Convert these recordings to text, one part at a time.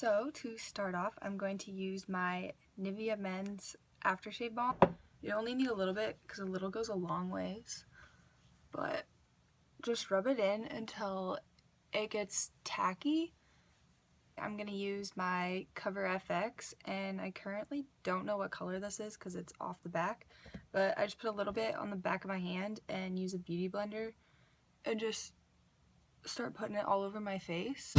So to start off, I'm going to use my Nivea Men's Aftershave Balm. You only need a little bit because a little goes a long ways, but just rub it in until it gets tacky. I'm going to use my CoverFX, and I currently don't know what color this is because it's off the back, but I just put a little bit on the back of my hand and use a beauty blender and just start putting it all over my face.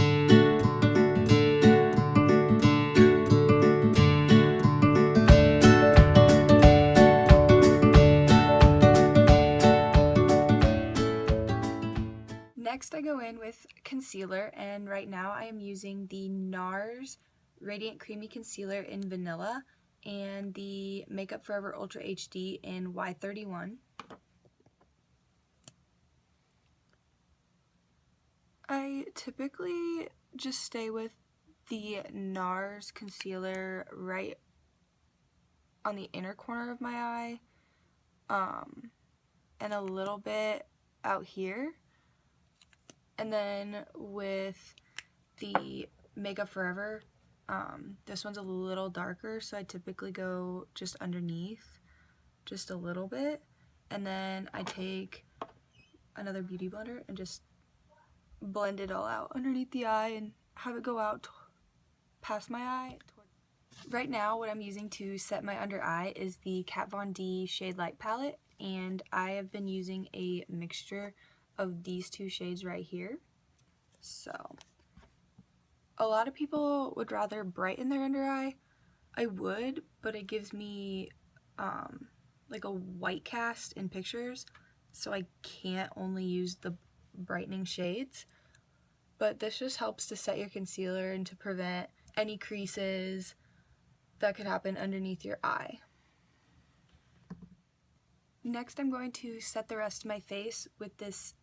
Next, I go in with concealer, and right now I am using the NARS Radiant Creamy Concealer in Vanilla and the Makeup Forever Ultra HD in Y31. I typically just stay with the NARS concealer right on the inner corner of my eye, and a little bit out here. And then with the Makeup Forever, this one's a little darker, so I typically go just underneath, just a little bit. And then I take another beauty blender and just blend it all out underneath the eye and have it go out past my eye. Right now, what I'm using to set my under eye is the Kat Von D Shade Light palette, and I have been using a mixture of these two shades right here. So a lot of people would rather brighten their under eye. I would, but it gives me like a white cast in pictures, so I can't only use the brightening shades. But this just helps to set your concealer and to prevent any creases that could happen underneath your eye. Next, I'm going to set the rest of my face with this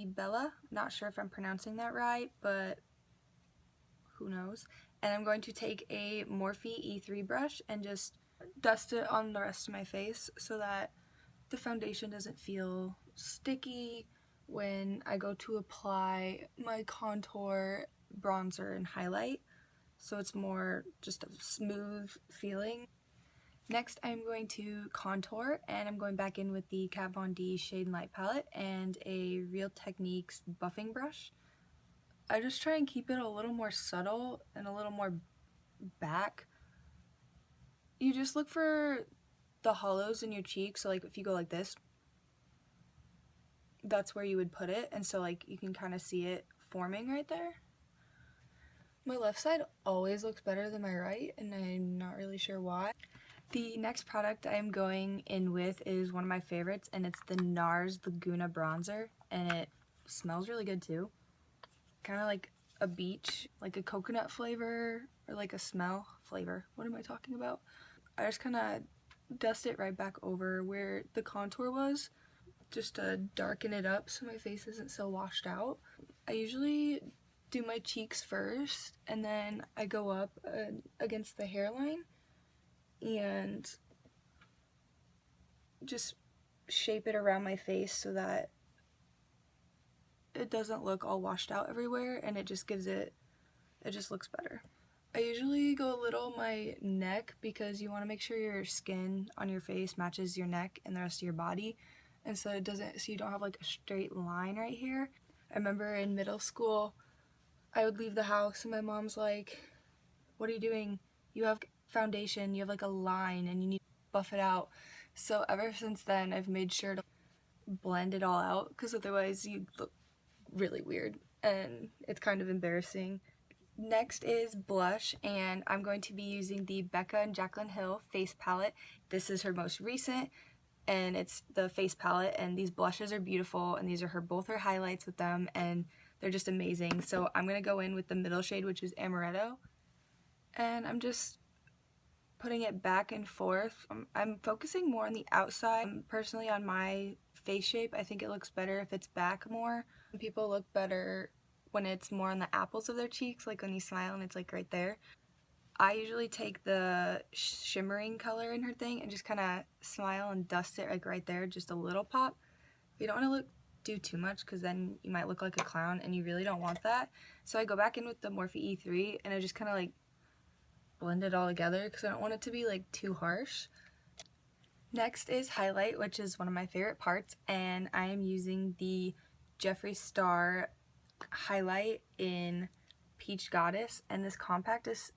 Bella. Not sure if I'm pronouncing that right, but who knows. And I'm going to take a Morphe E3 brush and just dust it on the rest of my face so that the foundation doesn't feel sticky when I go to apply my contour, bronzer, and highlight. So it's more just a smooth feeling. Next, I'm going to contour, and I'm going back in with the Kat Von D Shade and Light palette and a Real Techniques buffing brush. I just try and keep it a little more subtle and a little more back. You just look for the hollows in your cheeks, so like if you go like this, that's where you would put it, and so like you can kind of see it forming right there. My left side always looks better than my right, and I'm not really sure why. The next product I am going in with is one of my favorites, and it's the NARS Laguna bronzer, and it smells really good too. Kind of like a beach, like a coconut flavor, or like a smell flavor. What am I talking about? I just kind of dust it right back over where the contour was, just to darken it up so my face isn't so washed out. I usually do my cheeks first, and then I go up against the hairline and just shape it around my face so that it doesn't look all washed out everywhere, and it just gives it just looks better. I usually go a little my neck because you want to make sure your skin on your face matches your neck and the rest of your body, and so you don't have like a straight line right here. I remember in middle school, I would leave the house and my mom's like, "What are you doing? You have foundation, you have like a line, and you need to buff it out." So ever since then, I've made sure to blend it all out, because otherwise you look really weird and it's kind of embarrassing. Next is blush, and I'm going to be using the Becca and Jaclyn Hill face palette. This is her most recent, and it's the face palette, and these blushes are beautiful, and these are both her highlights with them, and they're just amazing. So I'm going to go in with the middle shade, which is Amaretto, and I'm just putting it back and forth. I'm focusing more on the outside. Personally, on my face shape, I think it looks better if it's back more. People look better when it's more on the apples of their cheeks, like when you smile and it's like right there. I usually take the shimmering color in her thing and just kind of smile and dust it like right there, just a little pop. You don't want to look do too much because then you might look like a clown and you really don't want that. So I go back in with the Morphe E3 and I just kind of like blend it all together because I don't want it to be like too harsh. Next is highlight, which is one of my favorite parts, and I am using the Jeffree Star highlight in Peach Goddess, and this compact is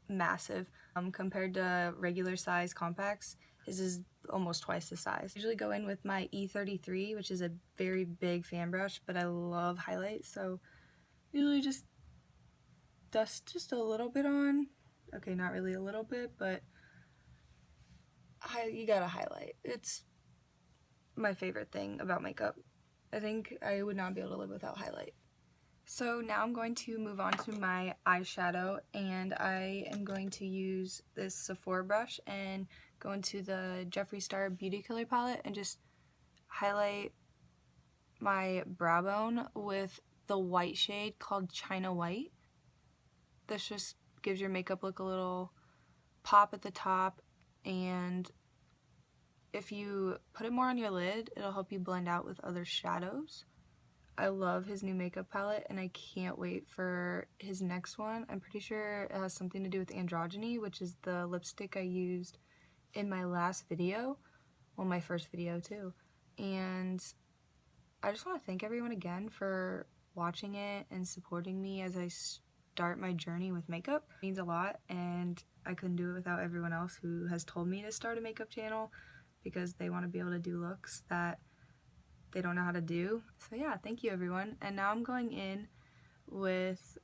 massive compared to regular size compacts. This is almost twice the size. I usually go in with my E33, which is a very big fan brush, but I love highlight, so usually just dust just a little bit on. Okay, not really a little bit, but you gotta highlight. It's my favorite thing about makeup. I think I would not be able to live without highlight. So now I'm going to move on to my eyeshadow, and I am going to use this Sephora brush and go into the Jeffree Star Beauty Killer palette and just highlight my brow bone with the white shade called China White. This just gives your makeup look a little pop at the top, and if you put it more on your lid, it'll help you blend out with other shadows. I love his new makeup palette, and I can't wait for his next one. I'm pretty sure it has something to do with androgyny, which is the lipstick I used in my last video. Well, my first video too. And I just want to thank everyone again for watching it and supporting me as I start my journey with makeup. It means a lot, and I couldn't do it without everyone else who has told me to start a makeup channel because they want to be able to do looks that they don't know how to do. So yeah, thank you everyone. And now I'm going in with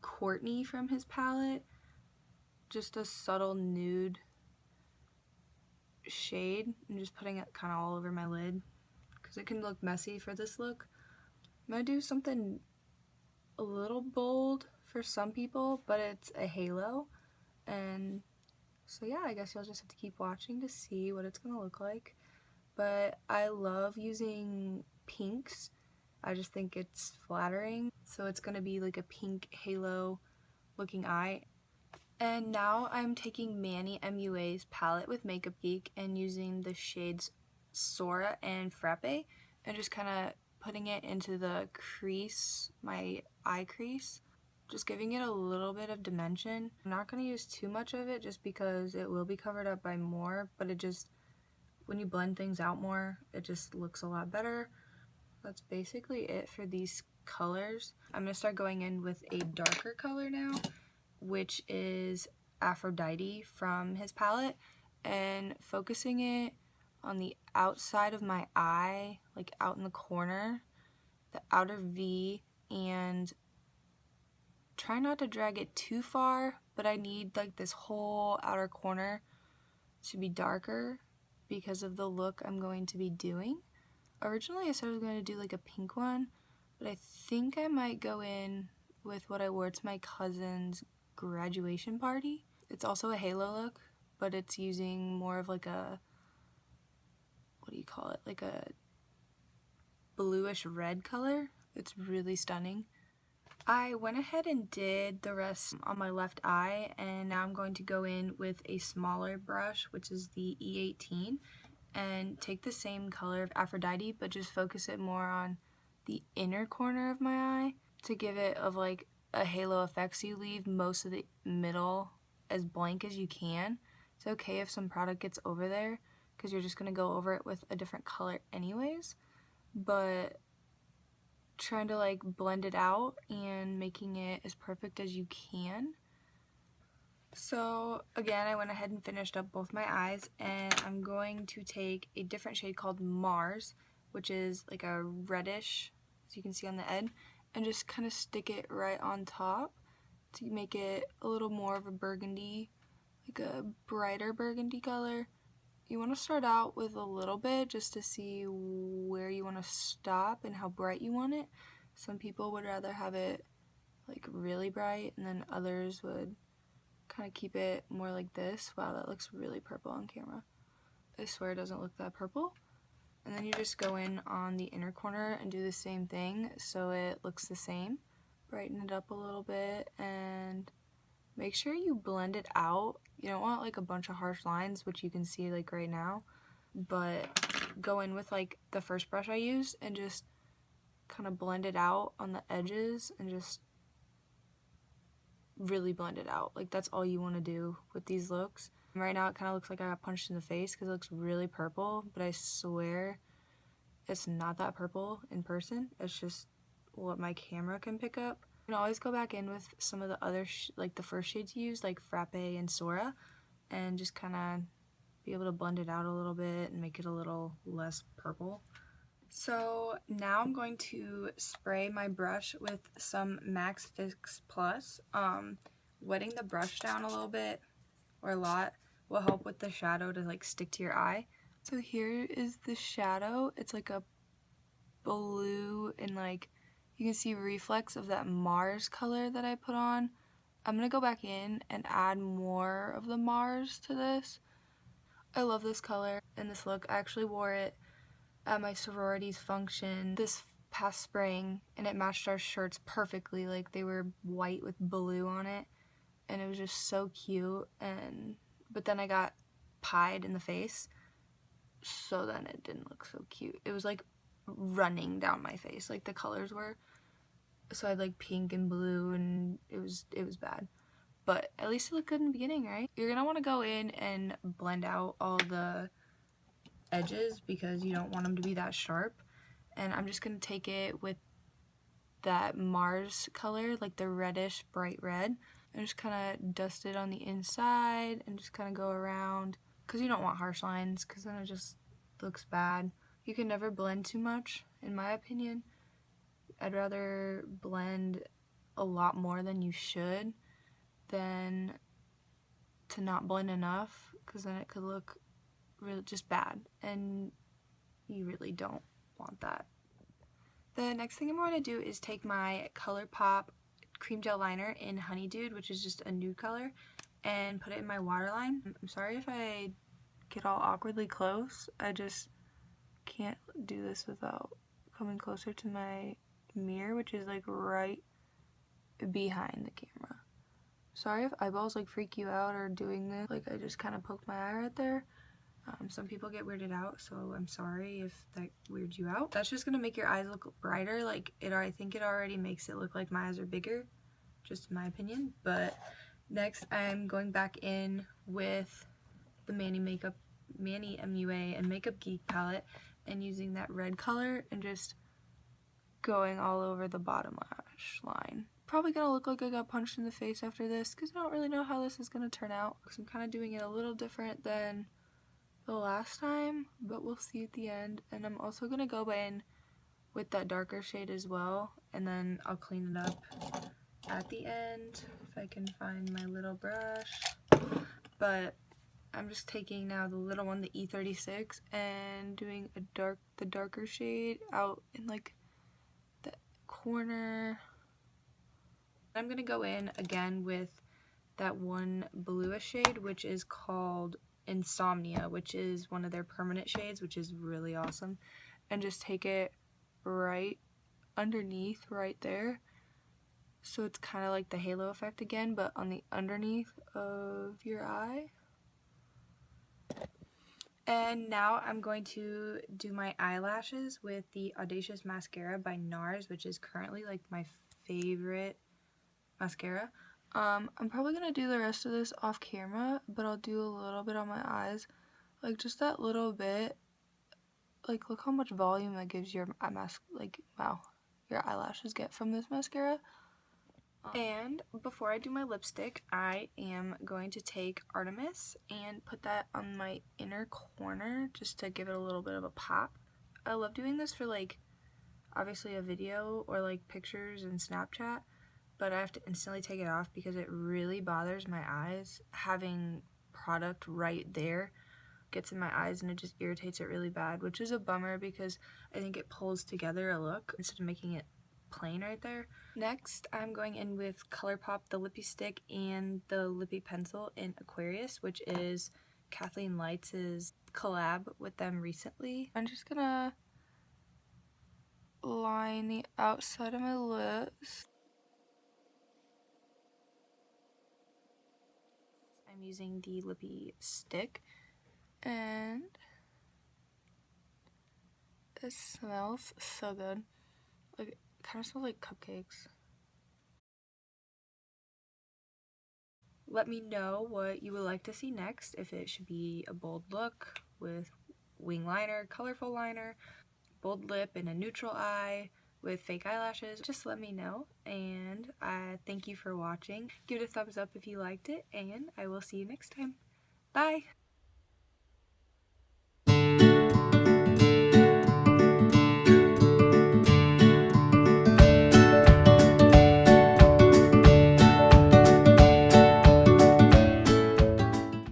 Courtney from his palette, just a subtle nude shade. I'm just putting it kind of all over my lid because it can look messy for this look. I'm gonna do something a little bold for some people, but it's a halo, and so yeah, I guess you'll just have to keep watching to see what it's gonna look like. But I love using pinks. I just think it's flattering. So it's gonna be like a pink halo looking eye. And now I'm taking MannyMua's palette with Makeup Geek and using the shades Sora and Frappe and just kind of putting it into the crease, my eye crease. Just giving it a little bit of dimension. I'm not gonna use too much of it just because it will be covered up by more, but it just, when you blend things out more, it just looks a lot better. That's basically it for these colors. I'm going to start going in with a darker color now, which is Aphrodite from his palette, and focusing it on the outside of my eye, like out in the corner, the outer V, and try not to drag it too far, but I need like this whole outer corner to be darker because of the look I'm going to be doing. Originally I said I was going to do like a pink one, but I think I might go in with what I wore to my cousin's graduation party. It's also a halo look, but it's using more of like a, what do you call it, like a bluish red color. It's really stunning. I went ahead and did the rest on my left eye, and now I'm going to go in with a smaller brush, which is the E18, and take the same color of Aphrodite, but just focus it more on the inner corner of my eye to give it of like a halo effect, so you leave most of the middle as blank as you can. It's okay if some product gets over there because you're just going to go over it with a different color anyways, but trying to like blend it out and making it as perfect as you can. So again, I went ahead and finished up both my eyes, and I'm going to take a different shade called NARS, which is like a reddish, as you can see on the end, and just kind of stick it right on top to make it a little more of a burgundy, like a brighter burgundy color. You want to start out with a little bit just to see where you want to stop and how bright you want it. Some people would rather have it like really bright, and then others would kind of keep it more like this. Wow, that looks really purple on camera. I swear it doesn't look that purple. And then you just go in on the inner corner and do the same thing so it looks the same. Brighten it up a little bit and make sure you blend it out. You don't want like a bunch of harsh lines, which you can see like right now, but go in with like the first brush I used and just kind of blend it out on the edges and just really blend it out. Like, that's all you want to do with these looks. Right now it kind of looks like I got punched in the face because it looks really purple, but I swear it's not that purple in person. It's just what my camera can pick up. You can always go back in with some of the other like the first shades you use, like Frappe and Sora, and just kind of be able to blend it out a little bit and make it a little less purple. So now I'm going to spray my brush with some Max Fix Plus. Wetting the brush down a little bit or a lot will help with the shadow to like stick to your eye. So here is the shadow. It's like a blue and like you can see reflex of that Mars color that I put on. I'm gonna go back in and add more of the Mars to this. I love this color and this look. I actually wore it at my sorority's function this past spring and it matched our shirts perfectly. Like, they were white with blue on it and it was just so cute. But then I got pied in the face, so then it didn't look so cute. It was like running down my face, like the colors were. So I had like pink and blue and it was bad. But at least it looked good in the beginning, right? You're gonna want to go in and blend out all the edges because you don't want them to be that sharp. And I'm just gonna take it with that Mars color, like the reddish bright red, and just kind of dust it on the inside and just kind of go around because you don't want harsh lines because then it just looks bad. You can never blend too much, in my opinion. I'd rather blend a lot more than you should than to not blend enough because then it could look really just bad and you really don't want that. The next thing I'm going to do is take my ColourPop cream gel liner in Honey Dude, which is just a nude color, and put it in my waterline. I'm sorry if I get all awkwardly close. I just can't do this without coming closer to my mirror, which is like right behind the camera. Sorry if eyeballs like freak you out or doing this. Like, I just kind of poked my eye right there. Some people get weirded out, so I'm sorry if that weirds you out. That's just gonna make your eyes look brighter. Like, I think it already makes it look like my eyes are bigger, just in my opinion. But next, I'm going back in with the MannyMua and Makeup Geek palette and using that red color and just going all over the bottom lash line. Probably gonna look like I got punched in the face after this because I don't really know how this is gonna turn out. Because I'm kind of doing it a little different than the last time, but we'll see at the end. And I'm also gonna go in with that darker shade as well, and then I'll clean it up at the end if I can find my little brush. But I'm just taking now the little one, the E36, and doing the darker shade out in like the corner. I'm gonna go in again with that one bluish shade, which is called Insomnia, which is one of their permanent shades, which is really awesome, and just take it right underneath right there, so it's kind of like the halo effect again, but on the underneath of your eye. And now I'm going to do my eyelashes with the Audacious Mascara by NARS, which is currently like my favorite mascara. I'm probably gonna do the rest of this off camera, but I'll do a little bit on my eyes, like just that little bit. Like, look how much volume that gives your eye mask. Like, wow, your eyelashes get from this mascara. And before I do my lipstick, I am going to take Artemis and put that on my inner corner just to give it a little bit of a pop. I love doing this for like obviously a video or like pictures in Snapchat, but I have to instantly take it off because it really bothers my eyes. Having product right there gets in my eyes and it just irritates it really bad, which is a bummer because I think it pulls together a look instead of making it plain right there. Next, I'm going in with ColourPop, the lippy stick, and the lippy pencil in Aquarius, which is Kathleen Lights' collab with them recently. I'm just gonna line the outside of my lips. I'm using the lippy stick, and it smells so good. Like, it kind of smells like cupcakes. Let me know what you would like to see next, if it should be a bold look with wing liner, colorful liner, bold lip and a neutral eye with fake eyelashes. Just let me know, and I thank you for watching. Give it a thumbs up if you liked it, and I will see you next time. Bye!